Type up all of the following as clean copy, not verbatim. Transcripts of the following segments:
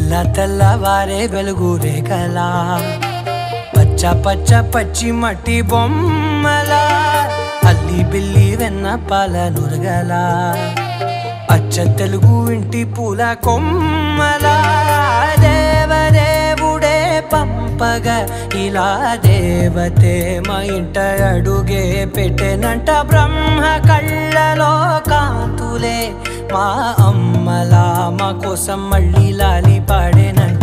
తెల్ల తెల్లవారే వెలుగు రేఖలా పచ్చ పచ్చ పచ్చి మట్టి బొమ్మలా అల్లి బిల్లి వెన్న పాల నురగలా అచ్చ తెలుగు ఇంటి పూల కొమ్మలా దేవదేవుడే పంపగా ఇలా దేవతే మా ఇంట అడుగే పెట్టెనంట బ్రహ్మ కళ్ళలో కాంతులే మా అమ్మలా మా కోసం మళ్ళీ లాలి పాడేనంట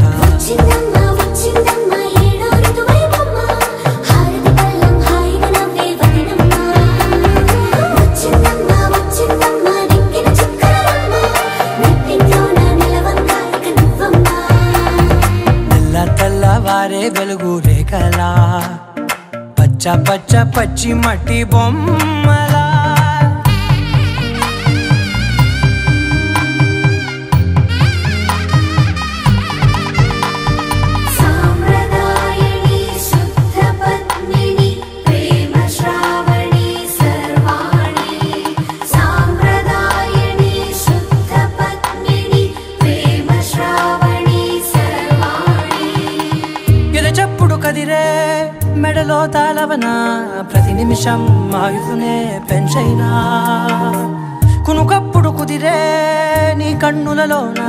తెల్లవారే వెలుగు రేఖలా పచ్చ పచ్చ పచ్చి మట్టి బొమ్మలా కదిరే మెడలో తాళవన ప్రతి నిమిషం ఆయుధునే పెంచైనా కునుకప్పుడు కుదిరే నీ కన్నులలోన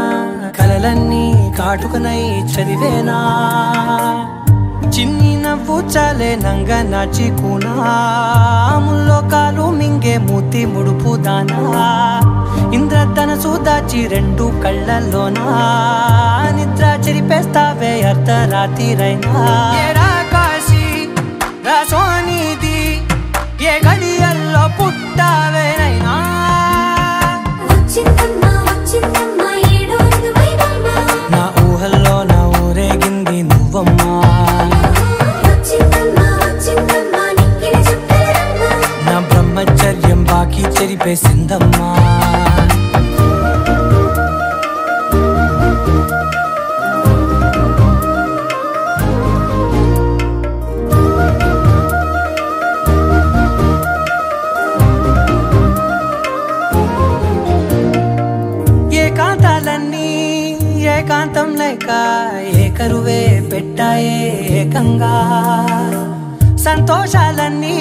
కలలన్నీ కాటుకనై చదివేనా చిన్ని నవ్వు చాలే నంగ నాచి కూనాముల్లో కాలు మింగే మూతి ముడుపు దానా ఇంద్రధనసు దాచి రెండు కళ్ళల్లోనా నిద్ర చెరిపేస్తావే అర్ధరాత్రిరైనా కాశీ రాసోనిది ఏ గడియల్లో పుట్టావేనైనా నా ఊహల్లో నా ఊరేగింది నువ్వమ్మా నా బ్రహ్మచర్యం బాకీ చెరిపేసిందమ్మా ఏకాంతం లేక ఏకరువే పెట్టాయే ఏకంగా సంతోషాలన్నీ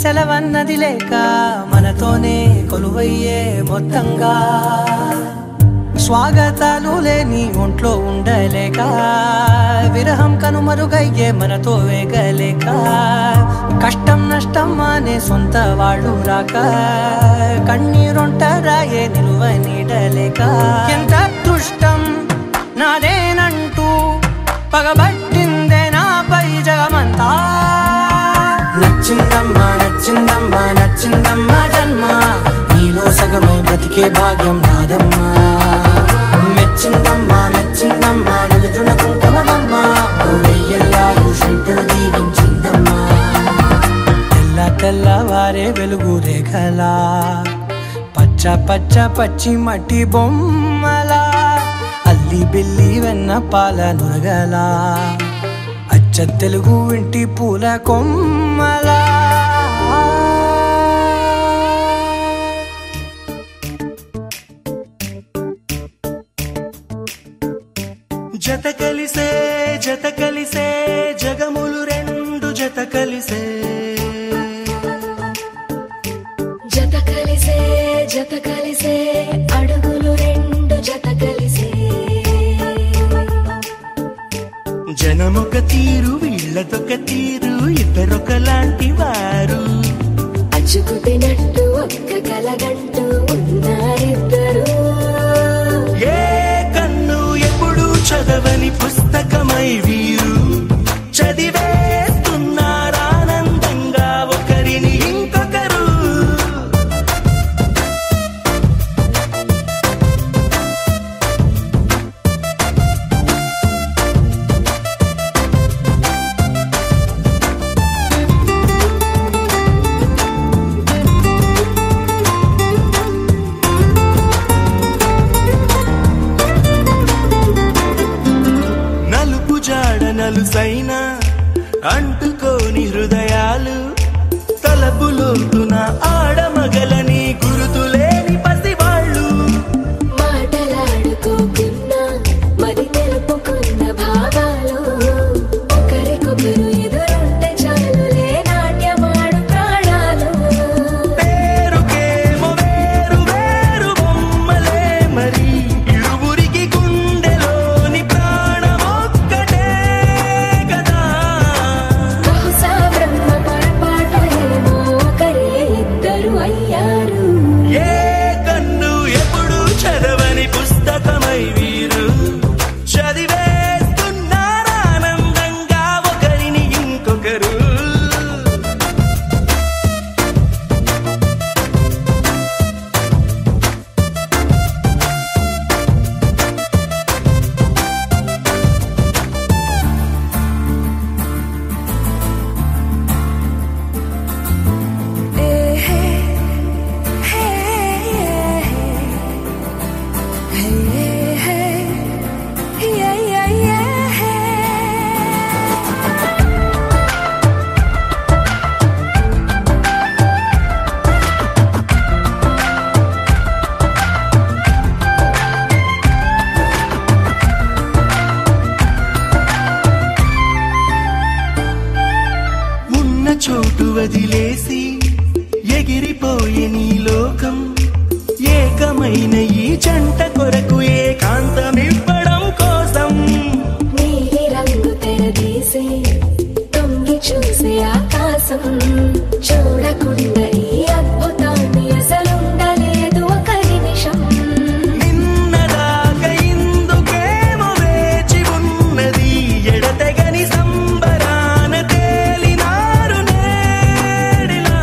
సెలవన్నది లేక మనతోనే కొలువయ్యే మొత్తంగా స్వాగతాలు లేని ఒంట్లో ఉండలేక విరహం కనుమరుగయ్యే మనతో వేగలేక కష్టం నష్టం అనే సొంత వాళ్ళు రాక కన్నీరొంటరాయే నిలువ నీడలేక ఎంత అదృష్టం నాదేనంటూ పగబట్టిందే నాపై జగమంతా నచ్చిందమ్మా నచ్చిందమ్మా నచ్చిందమ్మా జన్మ నీలో సగమై బ్రతికే భాగ్యం నాదమ్మా మెచ్చిందమ్మా మెచ్చిందమ్మా నిలుచున కుంకుమమ్మా వెయ్యల్లాలు శంకరు దీవించిందమ్మా తెల్ల తెల్లవారే వెలుగు రేఖలా పచ్చ పచ్చ పచ్చి మట్టి బొమ్మలా అల్లి బిల్లి వెన్న పాల నురగలా అచ్చ తెలుగు ఇంటి పూల కొమ్మలా జత కలిసే జగములు రెండు జత కలిసే అడుగులు రెండు జత కలిసే జనమొక తీరు వీళ్ళదొక తీరు ఇద్దరొకలాంటి వారు అచ్చుకుతినట్టు ఒక్క కలగంటూ ఉన్నారిద్దరు ఏ కన్ను ఎప్పుడు చదవని పుస్తకమై వీరు చదివేస్తున్నారానందంగా ఒకరిని ఇంకొకరు నలుసైన అంటుకోని హృదయాలు తలపులోతున ఆడమగలని గురుతులేని పసివాళ్ళు మాటలాడుకోకున్నా మరి వదిలేసి ఎగిరిపోయే నీ లోకం ఏకమైన ఈ జంట కొరకు ఏకాంతమివ్వడం కోసం నీలి రంగు తెరదీసే తొంగి చూసే ఆకాశం చూడకుండా ఈ అద్భుతాన్ని అసలుండలేదు ఒక నిమిషం నిన్నదాకా ఇందుకేమో వేచి ఉన్నది ఎడతెగని సంబరాన తేలినారు నేడిలా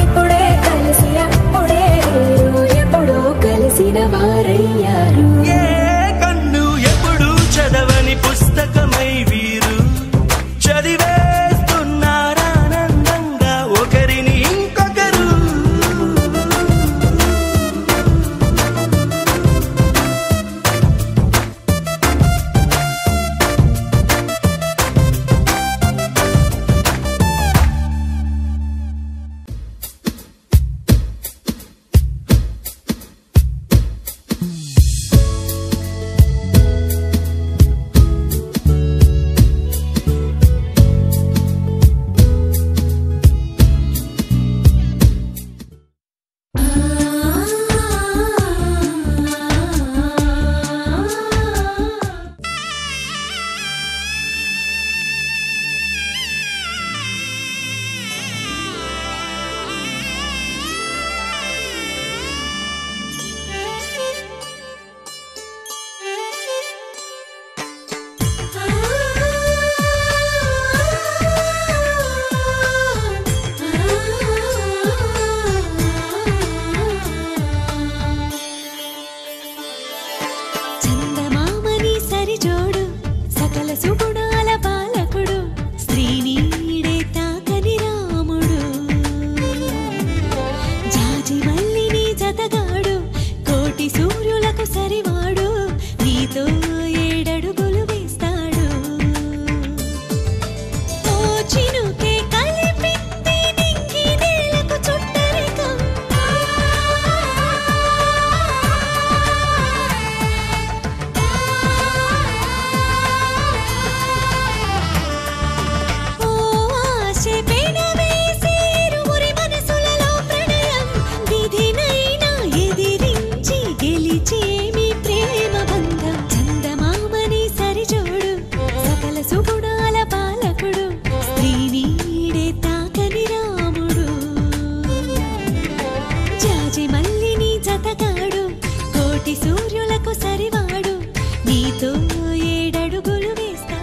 ఇప్పుడే కలిసి అప్పుడే ఎప్పుడో కలిసిన వారయ్యారు ఏ కన్ను ఎప్పుడు చదవని పుస్తకమై వీరు చదివేస్తున్నారానందంగా ఒకరిని ఇంకొకరు చందమామని సరిజోడు సకల సుగుణాల బాలకుడు శ్రీనీడే తాకని రాముడు జాజి మల్లిని జతగాడు కోటి సూర్యులకు సరివాడు నీతో ఏడడుగులు వేస్తాడు ఓ చినుకే కలిపింది నింగి నేలకు చుట్టరికం ఓ ఆశే పెనవేసి ఇరువురి మనసులలో ప్రణయం విధినైనా ఎదిరించి గెలిచేమి ప్రేమ బంధం చందమామని సరిజోడు సకల సుగుణాల బాలకుడు శ్రీనీడే తాకని రాముడు జాజి మల్లిని జతగాడు కోటి సూర్యులకు సరివాడు నీతో ఏడడుగులు వేస్తాడు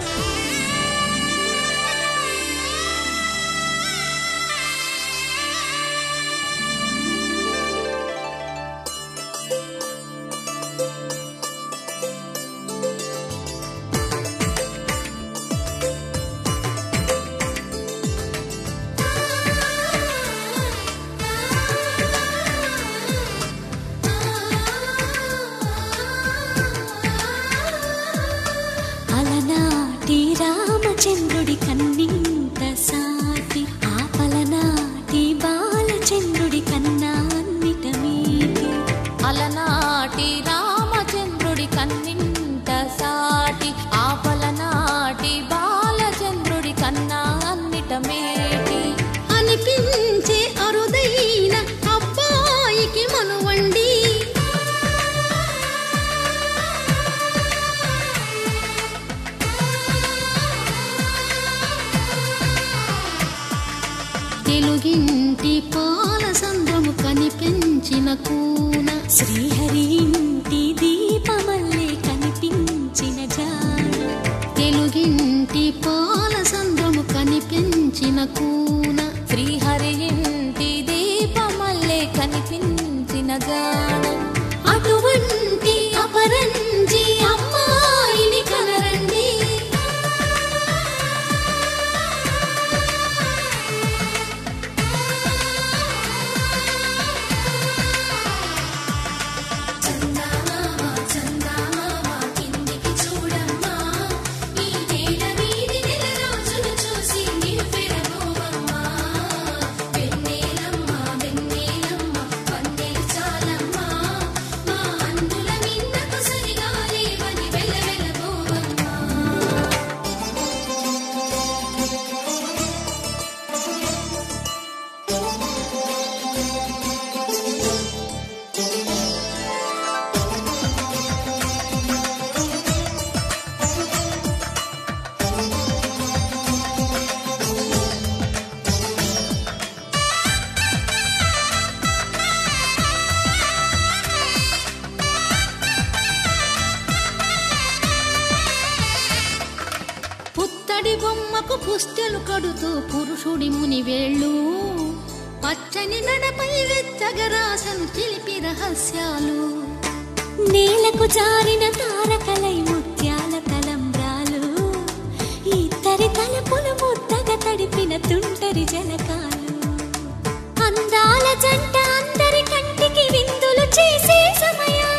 అలనాటి రామచంద్రుడి కన్నింత సాటి ఆపలనాటి బాలచంద్రుడి కన్నా అన్నిట మీటి అలనాటి రామచంద్రుడి కన్నింట సాటి ఆపలనాటి బాలచంద్రుడి కన్నా అన్నిట మేటి అనిపించే అరుదైన అబ్బాయికి మనువండి తెలుగింటి పాల సంద్రము కనిపించిన కూన శ్రీహరి ఇంటి దీపమల్లే కనిపించిన జాన తెలుగింటి పాల సంద్రము కనిపించిన కూన శ్రీహరి ఇంటి దీపమల్లే కనిపించిన జాన అటువంటి అపరంజి అమ్మాయిని కనరండి కిందికి చూడమ్మా ఈ నేల మీది నెల రోజులు చూసి నివ్వెరబోవమ్మ పుత్తడి బొమ్మకు పుస్తెలు కడుతూ పురుషుడి ముని వేళ్ళు పచ్చని నడపై వెచ్చగరాసను చిలిపి రహస్యాలు నేలకు జారిన తారకలై ముత్యాల తలంబ్రాలు ఇద్దరి తలపులు ముద్దగా తడిపిన తుంటరి జలకాలు అందాల జంట అందరి కంటికి విందులు చేసే సమయాన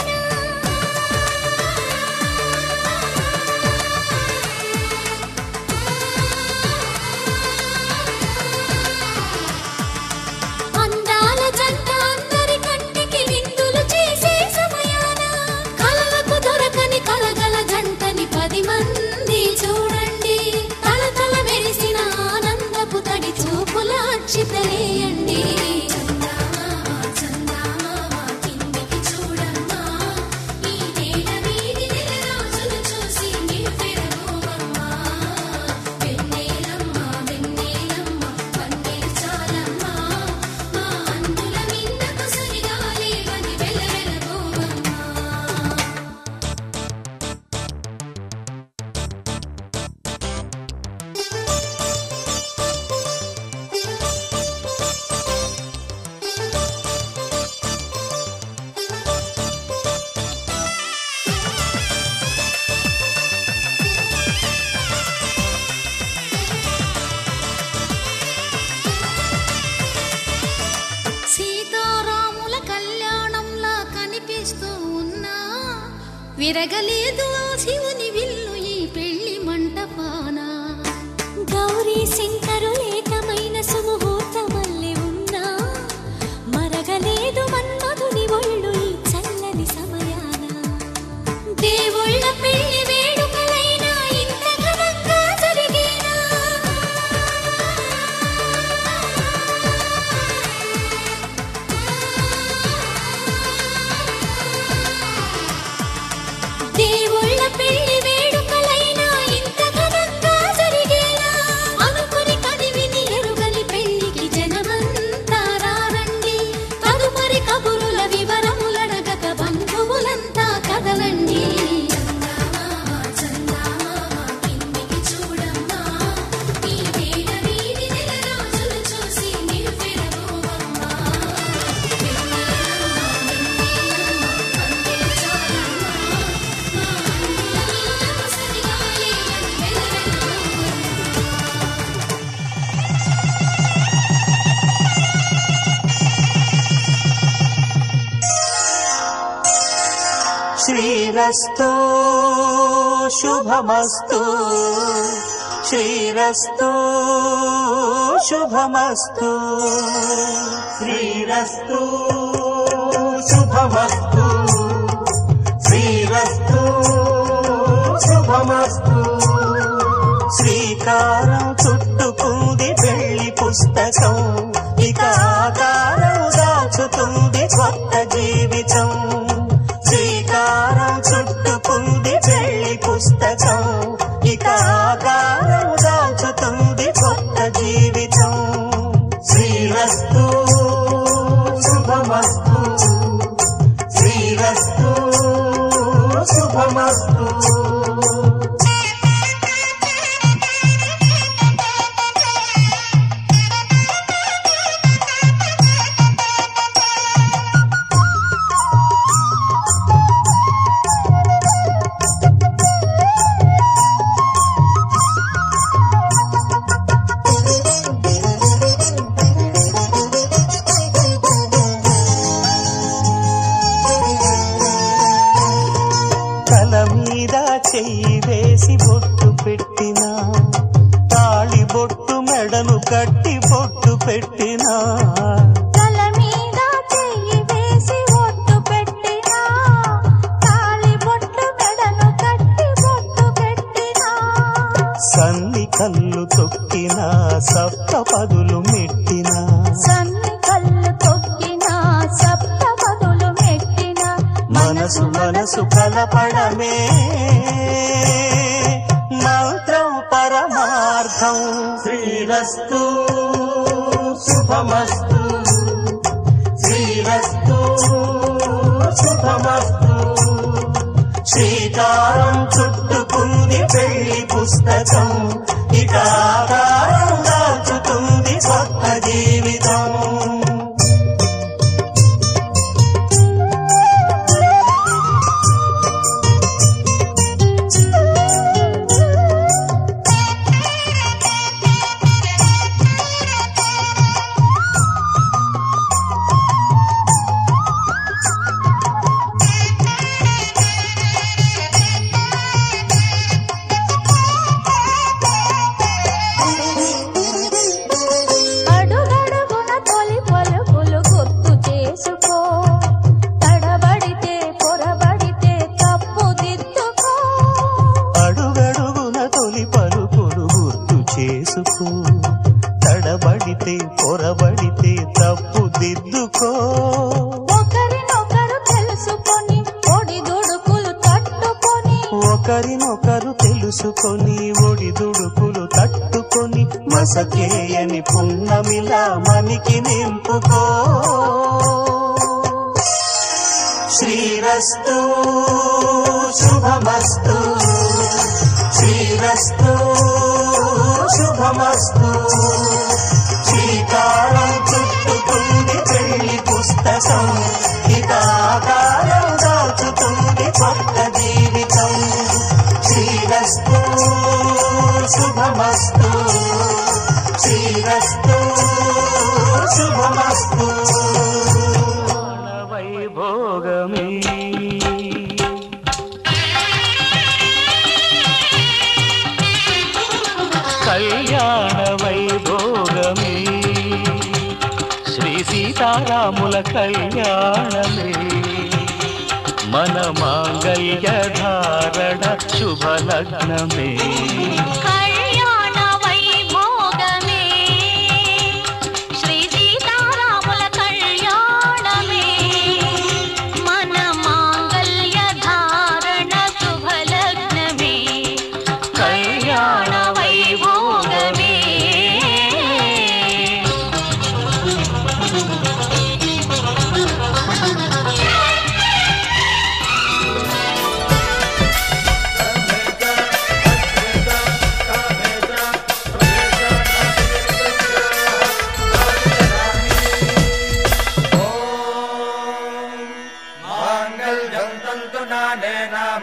అందాల జంట అందరి కంటికి విందులు చేసే సమయాన కలలకు దొరకని కలగల జంటని 10 మంది చూడండి తలతల మెరిసిన ఆనందపు తడి చూపుల అక్షితలేయండి సీతారాముల కళ్యాణంలా కనిపిస్తూ ఉన్నా విరగలేదు ఆ శివుని విల్లు ఈ పెళ్లి మంటపాన గౌరీ శంకరులేకమైన సుముహూర్తమల్లె ఉన్నా మరగలేదు మన్మధుని ఒళ్ళు ఈ చల్లని సమయాన దేవుళ్ళ పెళ్లి వేడుకలైనా ఇంత ఘనంగా జరిగేనా దేవుళ్ళ పెళ్లి వేడుకలైనా ఇంత ఘనంగా జరిగేలా అనుకుని కదివిని ఎరుగని పెళ్లికి జనమంతా రారండి తదుపరి కబురుల వివరములడగక బంధువులంతా కదలండి శ్రీరస్తు శుభమస్తు శ్రీరస్తు శుభమస్తు శ్రీరస్తు శుభమస్తు శ్రీరస్తు శుభమస్తు శ్రీకారం చుట్టుకుంది పెళ్లి పుస్తకం ఇక ఆకారం దాచుతుంది కొత్త జీవితం శ్రీకారం చుట్టుకుంది పెళ్లి పుస్తకం ఇక ఆకారం దాచుతుంది కొత్త జీవితం శ్రీరస్తు శుభమస్తు శ్రీరస్తు శుభమస్తు చెయ్యి వేసి బొట్టు పెట్టినా తాళి బొట్టు మెడను కట్టి బొట్టు పెట్టినా తల మీద చెయ్యి వేసి బొట్టు పెట్టినా తాళి బొట్టు మెడను కట్టి బొట్టు పెట్టినా సన్ని కళ్ళు తొక్కినా సప్త పదులు మెట్టినా సన్ని కళ్ళు తొక్కినా సప్త పదులు మెట్టినా మనసు మనసు కలపడమే మంత్రం పరమార్థం శ్రీరస్తు శుభమస్తు శ్రీరస్తు శుభమస్తు శ్రీకారం చుట్టుకుంది పెళ్లి పుస్తకం, ఇక ఆకారం దాచుతుంది కొత్త జీవితం. తడబడితే పొరబడితే తప్పు దిద్దుకో. ఒకరినొకరు తెలుసుకొని ఒడిదుడుకులు తట్టుకొని, ఒకరినొకరు తెలుసుకొని ఒడిదుడుకులు తట్టుకొని, మసకేయని పున్నమిలా మనికి నింపుకో. శ్రీరస్తు శుభమస్తు, శ్రీరస్తు శుభమస్తు. శ్రీకారం చుట్టుకుంది పెళ్లి పుస్తకం, ఇక ఆకారం దాచుతుంది కొత్త జీవితం. శ్రీరస్తు శుభమస్తు, శ్రీరస్తు శుభమస్తు. వైభోగమే కళ్యాణ వైభోగమే, శ్రీ సీతారాముల కళ్యాణమే, మన మాంగళ్య ధారణ శుభలగ్నమే. కళ్యాణ వైభోగమే, శ్రీ సీతారాముల కళ్యాణమే, మన మాంగళ్య ధారణ శుభలగ్నమే. కళ్యాణ వైభోగమే.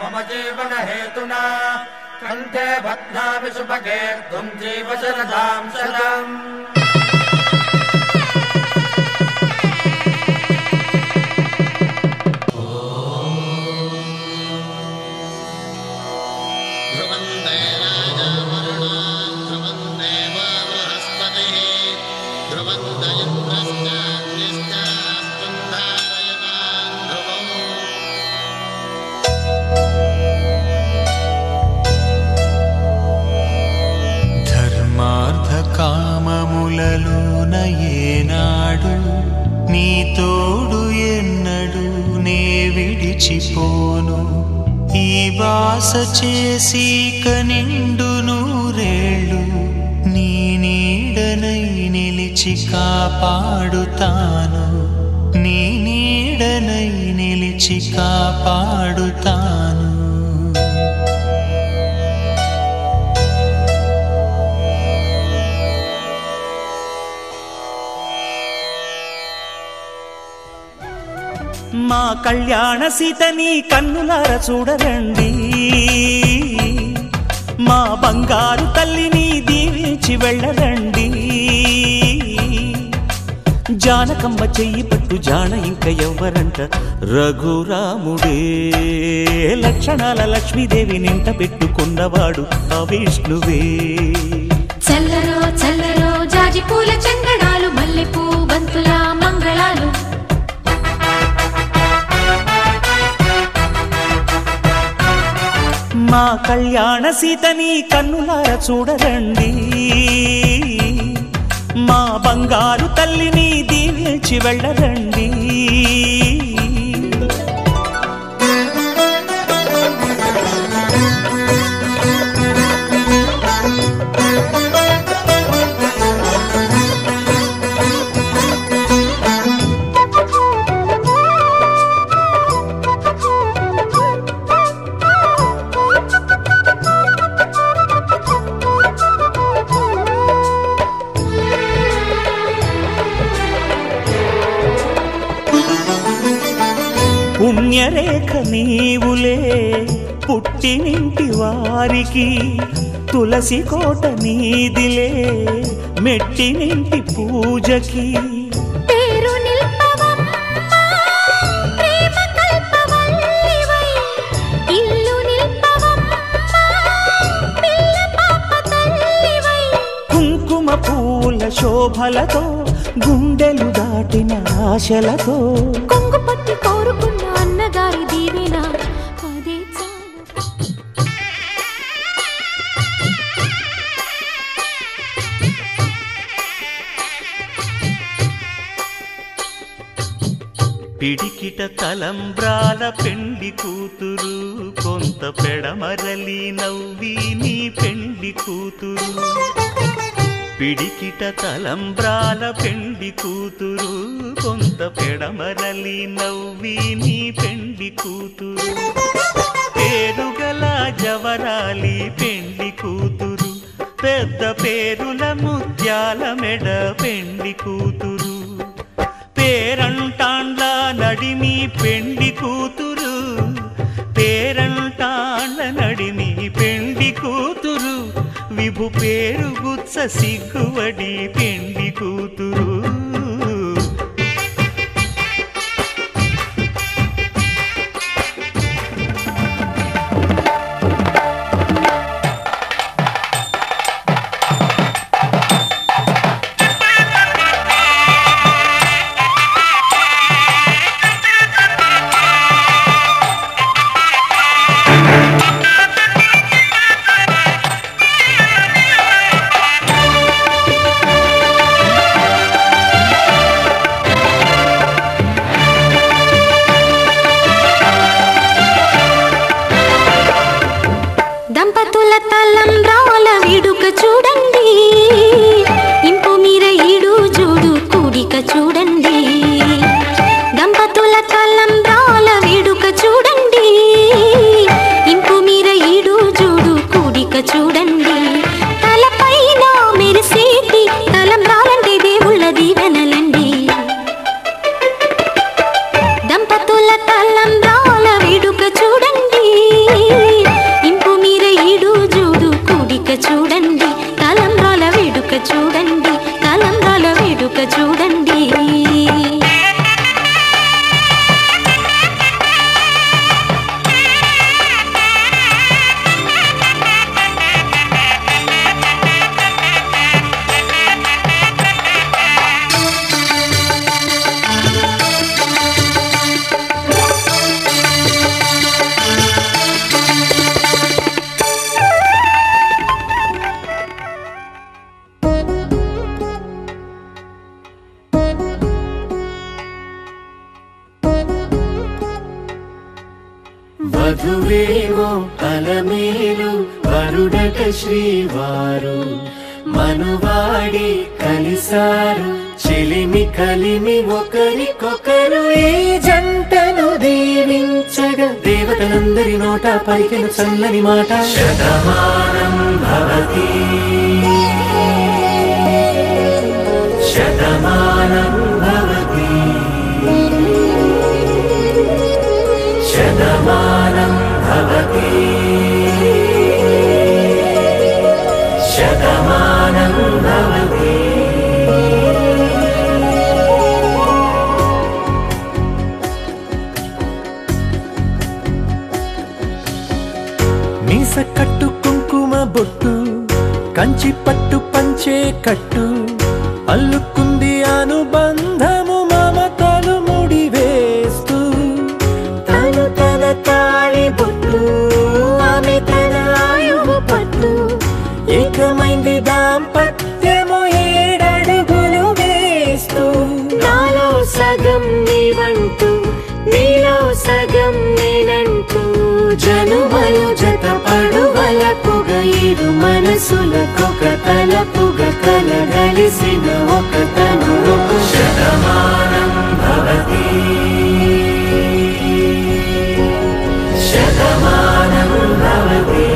मम जीवन हेतुना कंठे बध्नामि सुभगे त्वं जीव शरदां शतम्. కామములలోన ఏనాడు నీ తోడు ఎన్నడు నే విడిచిపోను. ఈ వాస చేసి కనిండు నూరేళ్ళు నీ నీడనై నిలిచి కాపాడుతాను, నీ నీడనై నిలిచి కాపాడుతాను. మా కళ్యాణ సీతని కన్నులార చూడరండి, మా బంగారు తల్లిని దీవించి వెళ్ళరండి. జానకమ్మ చెయ్యి పట్టు జాన ఇంక ఎవ్వరంట, రఘురాముడే లక్షణాల లక్ష్మీదేవి నింట పెట్టుకున్నవాడు ఆ విష్ణువే. చల్లరో చల్లరో జాజి పూల చందనాలు, మల్లెపూ బంతుల మంగళాలు, మా కళ్యాణ సీతని కన్నులార చూడరండి, మా బంగారు తల్లిని దీవించి వెళ్ళరండి. పుణ్యరేఖ నీవులే పుట్టినింటి వారికి తులసి కోట నీదిలే మెట్టినింటి పూజకి పేరు నిల్పవమ్మా ప్రేమ కల్పవల్లివై ఇల్లు నిల్పవమ్మా పిల్ల పాప తల్లివై కుంకుమ పూల శోభలతో గుండెలు దాటిన ఆశలతో కొంగు పట్టి కోరుకున్న అన్నగారి దీవెన అదే చాలు. పిడికిట తలంబ్రాల పెండి కూతురు కొంత పెడమరలి నవ్వి నీ పెండి కూతురు పిడికిట తలంబ్రాల పెండి కూతురు కొంత పెడమరలి నవ్వి నీ పెండి కూతురు పేరుగల జవరాలి పెండి కూతురు పెద్ద పేరుల ముత్యాల మెడ పెండి కూతురు పేరంటాండ్ల నడిమి పెండి కూతురు పేరంటాండ్ల నడిమి పెండి కూతురు విభు పేరు గుత్స సిగ్గువడి పెండి కూతురు దంపతుల తలంబ్రాల వేడుక చూడండి ఇంపు మీర ఈడు జోడు కూడిక చూడండి దంపతుల తలంబ్రాల వేడుక చూడండి ఇంపు మీర ఈడు జోడు కూడిక చూడండి తలపైన మెరిసేటి తలంబ్రాలంటే దేవుళ్ళ దీవెనలండి దంపతుల తలంబ్రాల వేడుక చూడండి ఇంపు మీర ఈడు జోడు కూడిక చూడండి తలంబ్రాల వేడుక చూడండి తలంబ్రాల వేడుక చూడండి వధువేమో అలమేలు వరుడట శ్రీవారు మనువాడి కలిసారు చెలిమి కలిమి ఒకరికొకరు ఈ జంటను దీవించగా దేవతలందరి నోట పలికెను చల్లని మాట శతమానం భవతి శతమానం భవతి శతమానం భవతి శతమానం భవతి మీస కట్టు కుంకుమ బొట్టు కంచి పట్టు పంచే కట్టు అల్లుకుంది అనుబంధము మమతలు ముడివేస్తూ తను తన తాళి బొట్టు ఆమె తన ఆయువు పట్టు ఏకమైంది దాంపత్యము 7 అడుగులు వేస్తూ నాలో సగం నీవంటూ నీలో సగం నేనంటూ జనుమలు జత పడువలకుగ ఇరు మనసులకొక తలపుగ కలగలిసిన ఒక తను శతమానం భవతి శతమానం భవతి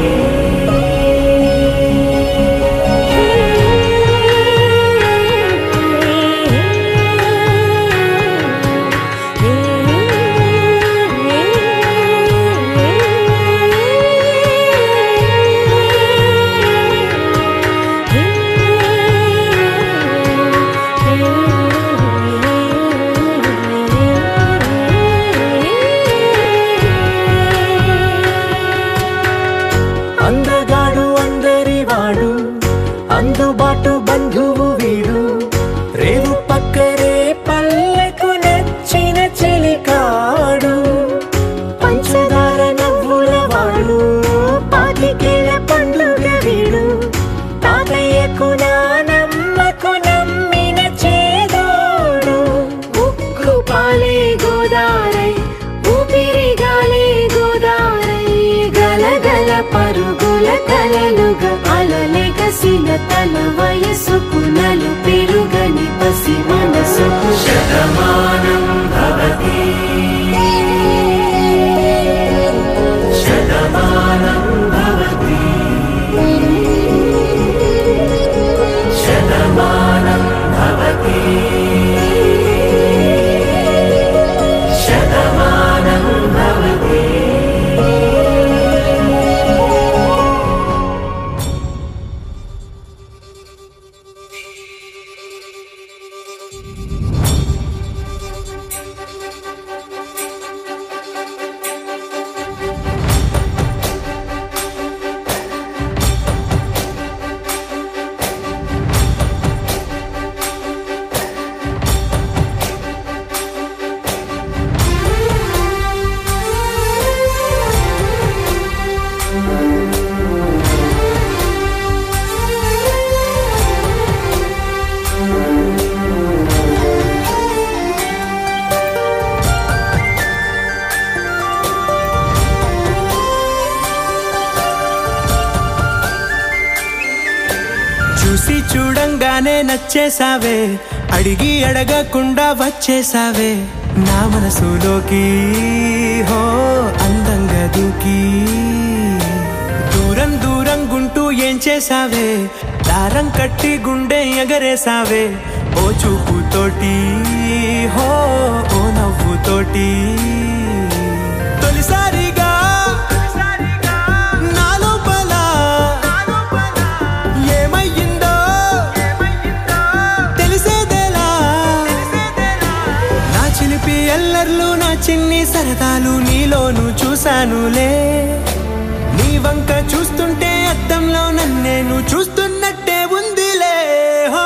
పరుగుల పరుగుల కలలుగా అలలెగసిన తన వయసుకు నలు పెరుగని పసి మనసుకు శతమానం భవతి శతమానం భవతి శతమానం భవతి శతమానం భవతి. చూసి చూడంగానే నచ్చేసావే అడిగి అడగకుండా వచ్చేసావే నా మనసులోకి హో అందంగా దూకి దూరం దూరం గుంటూ ఏం చేసావే దారం కట్టి గుండె ఎగరేసావే ఓ చూపుతోటి హో ఓ నవ్వుతోటి తొలిసారిగా ఎల్లర్లు నా చిన్ని సరదాలు నీలోను చూశానులే నీ వంక చూస్తుంటే అద్దంలో నన్నేను చూస్తున్నట్టే ఉందిలే హో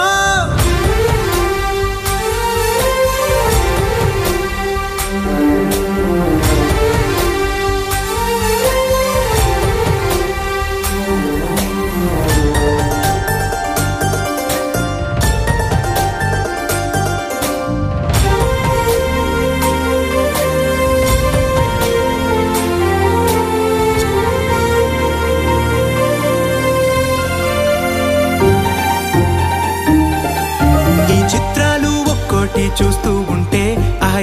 చూస్తూ ఉంటే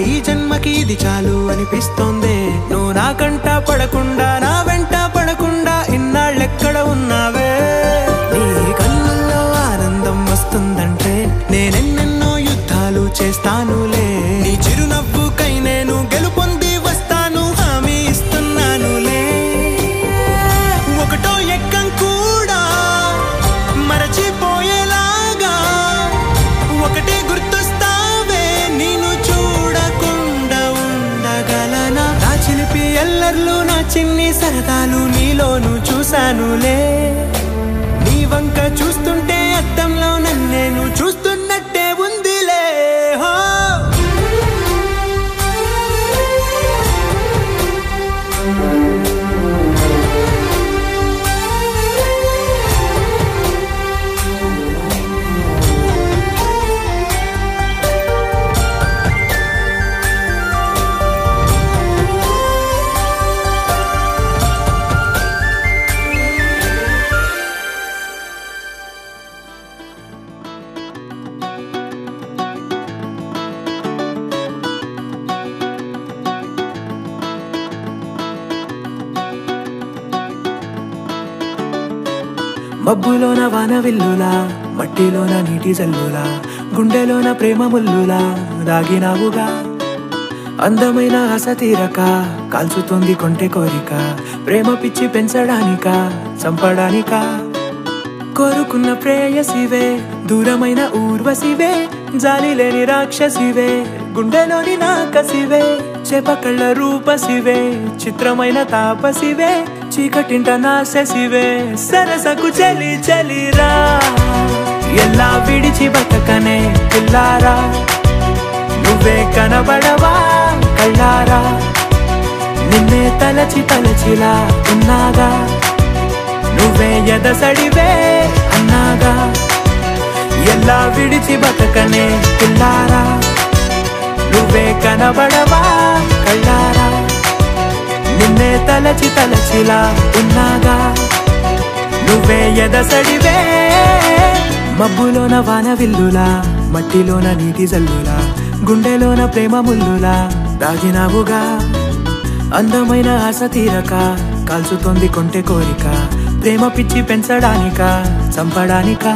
ఈ జన్మకి ఇది చాలు అనిపిస్తోంది నువ్వు నా కంట పడకుండా నా వెంట పడకుండా ఇన్నాళ్ళెక్కడ ఉన్నావే నీ కళ్ళల్లో ఆనందం వస్తుందంటే నేనెన్నెన్నో యుద్ధాలు చేస్తానులే నీ చిరునవ్వుకై నేను గెలుపొంది వస్తాను హామీ ఇస్తున్నానులే ఒకటో ఎక్కం కూడా మరచిపోయేలాగా ఒకటే గుర్తొస్తా ఎల్లర్లు నా చిన్ని సరదాలు నీలోను చూశానులే నీ వంక చూస్తుంటే అద్దంలో నన్నేను చూస్తున్నట్టే ఉందిలే హో మబ్బులోన వాన విల్లులా మట్టిలోన నీటి జల్లులా గుండెలోన ప్రేమ ముల్లులా దాగినావుగా అందమైన ఆశ తీరక కాల్చుతోంది కొంటె కోరిక ప్రేమ పిచ్చి పెంచడానిక చంపడానిక కోరుకున్న ప్రేయసివే దూరమైన ఊర్వశివే జాలి లేని రాక్షసివే గుండెలోని నాకసివే చేపకళ్ళ రూపసివే చిత్రమైన తాపసివే చీకటింట నాశసివే సరసకు చలి చలిరా ఎలా విడిచి బతకనే పిల్లారా నువ్వే కనబడవా కళ్ళారా నిన్నే తలచి తలచిలా ఉన్నాగా నువ్వే ఎదసడివే అన్నాగా ఎలా విడిచి బతకనే పిల్లారా నువ్వే కనబడవా కళ్ళారా నిన్నే తలచి తలచిలా ఉన్నాగా నువ్వే ఎదసడివే మబ్బులోన వాన విల్లులా మట్టిలోన నీటి జల్లులా గుండెలోన ప్రేమ ముల్లులా దాగినావుగా అందమైన ఆశ తీరక కాల్చుతోంది కొంటె కోరిక ప్రేమ పిచ్చి పెంచడానిక చంపడానిక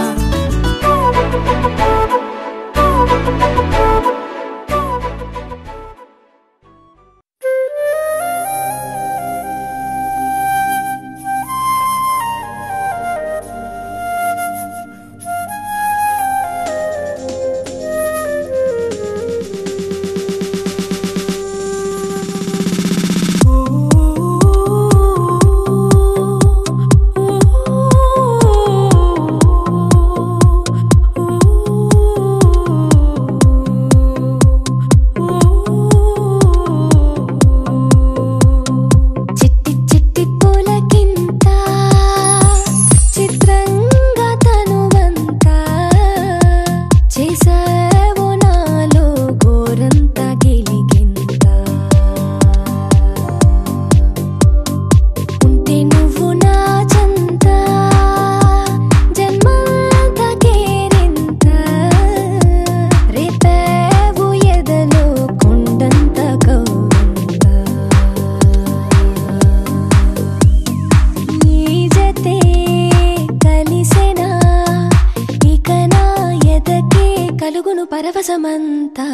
పరవశమంతా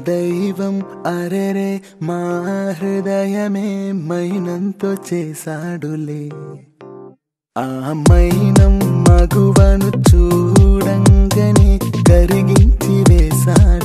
దైవం అరెరే మా హృదయమే మైనంతో చేశాడులే ఆ మైనం మగువను చూడంగనే కరిగించి వేశాడు